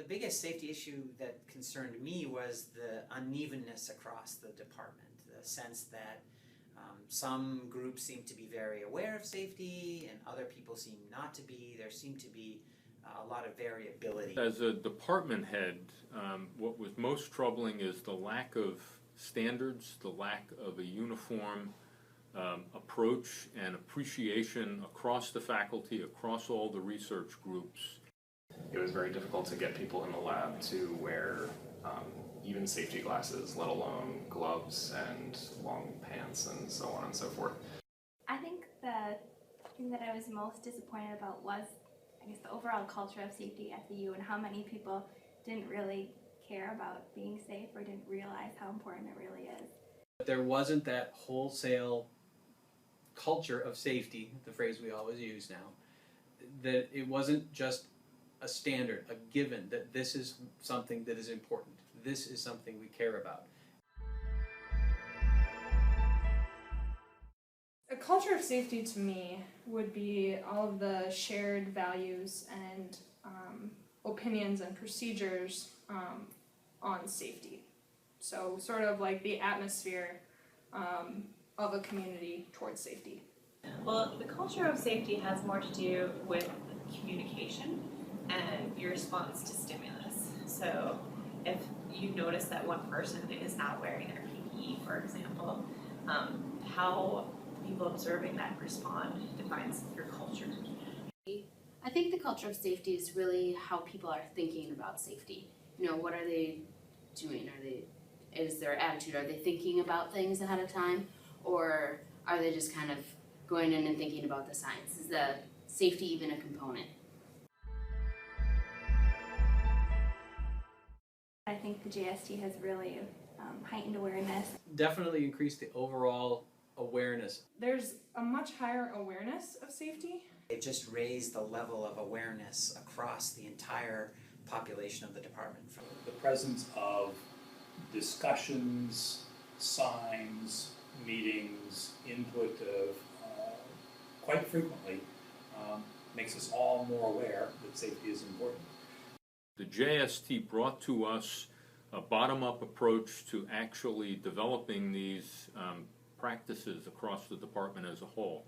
biggest safety issue that concerned me was the unevenness across the department, the sense that some groups seem to be very aware of safety and other people seem not to be. There seemed to be a lot of variability. As a department head, what was most troubling is the lack of standards, the lack of a uniform approach and appreciation across the faculty, across all the research groups. It was very difficult to get people in the lab to wear even safety glasses, let alone gloves and long pants and so on and so forth. I think the thing that I was most disappointed about was, I guess, the overall culture of safety at the U and how many people didn't really care about being safe or didn't realize how important it really is. There wasn't that wholesale culture of safety, the phrase we always use now, that it wasn't just a standard, a given, that this is something that is important. This is something we care about. A culture of safety to me would be all of the shared values and opinions and procedures on safety. So sort of like the atmosphere of a community towards safety. Well, the culture of safety has more to do with communication and your response to stimulus. So if you notice that one person is not wearing their PPE, for example, how people observing that respond defines your culture. I think the culture of safety is really how people are thinking about safety. You know, what are they doing? Is their attitude, are they thinking about things ahead of time? Or are they just kind of going in and thinking about the science? Is the safety even a component? I think the JST has really heightened awareness. Definitely increased the overall awareness. There's a much higher awareness of safety. It just raised the level of awareness across the entire population of the department. The presence of discussions, signs, meetings, input of quite frequently makes us all more aware that safety is important. The JST brought to us a bottom-up approach to actually developing these practices across the department as a whole.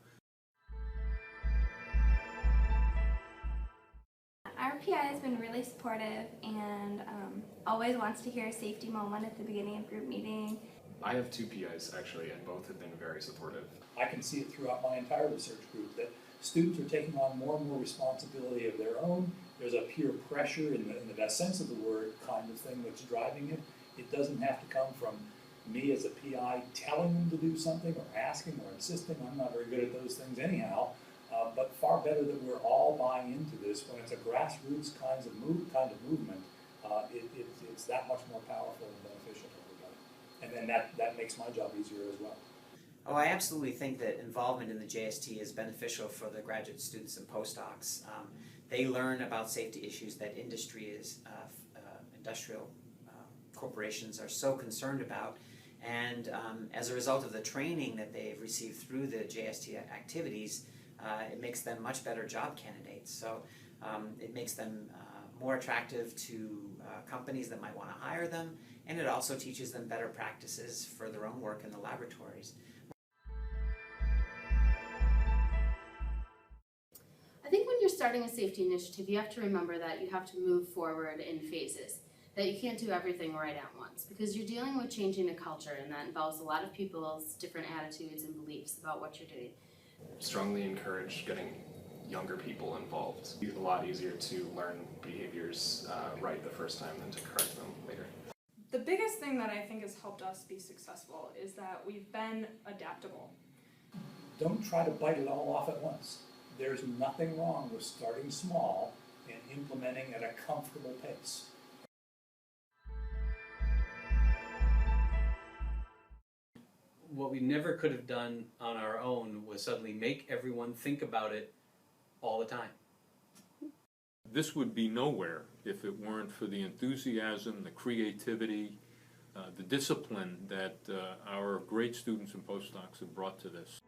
Our PI has been really supportive and always wants to hear a safety moment at the beginning of group meeting. I have two PIs actually, and both have been very supportive. I can see it throughout my entire research group that students are taking on more and more responsibility of their own. There's a peer pressure in the best sense of the word kind of thing that's driving it. It doesn't have to come from me as a PI telling them to do something or asking or insisting. I'm not very good at those things anyhow, but far better that we're all buying into this. When it's a grassroots kind of movement, it's that much more powerful and beneficial to everybody. And then that makes my job easier as well. Oh, I absolutely think that involvement in the JST is beneficial for the graduate students and postdocs. They learn about safety issues that industrial corporations are so concerned about, and as a result of the training that they've received through the JST activities, it makes them much better job candidates. So it makes them more attractive to companies that might want to hire them, and it also teaches them better practices for their own work in the laboratories. I think when you're starting a safety initiative, you have to remember that you have to move forward in phases, that you can't do everything right at once, because you're dealing with changing a culture, and that involves a lot of people's different attitudes and beliefs about what you're doing. Strongly encourage getting younger people involved. It's a lot easier to learn behaviors right the first time than to correct them later. The biggest thing that I think has helped us be successful is that we've been adaptable. Don't try to bite it all off at once. There's nothing wrong with starting small and implementing at a comfortable pace. What we never could have done on our own was suddenly make everyone think about it all the time. This would be nowhere if it weren't for the enthusiasm, the creativity, the discipline that our great students and postdocs have brought to this.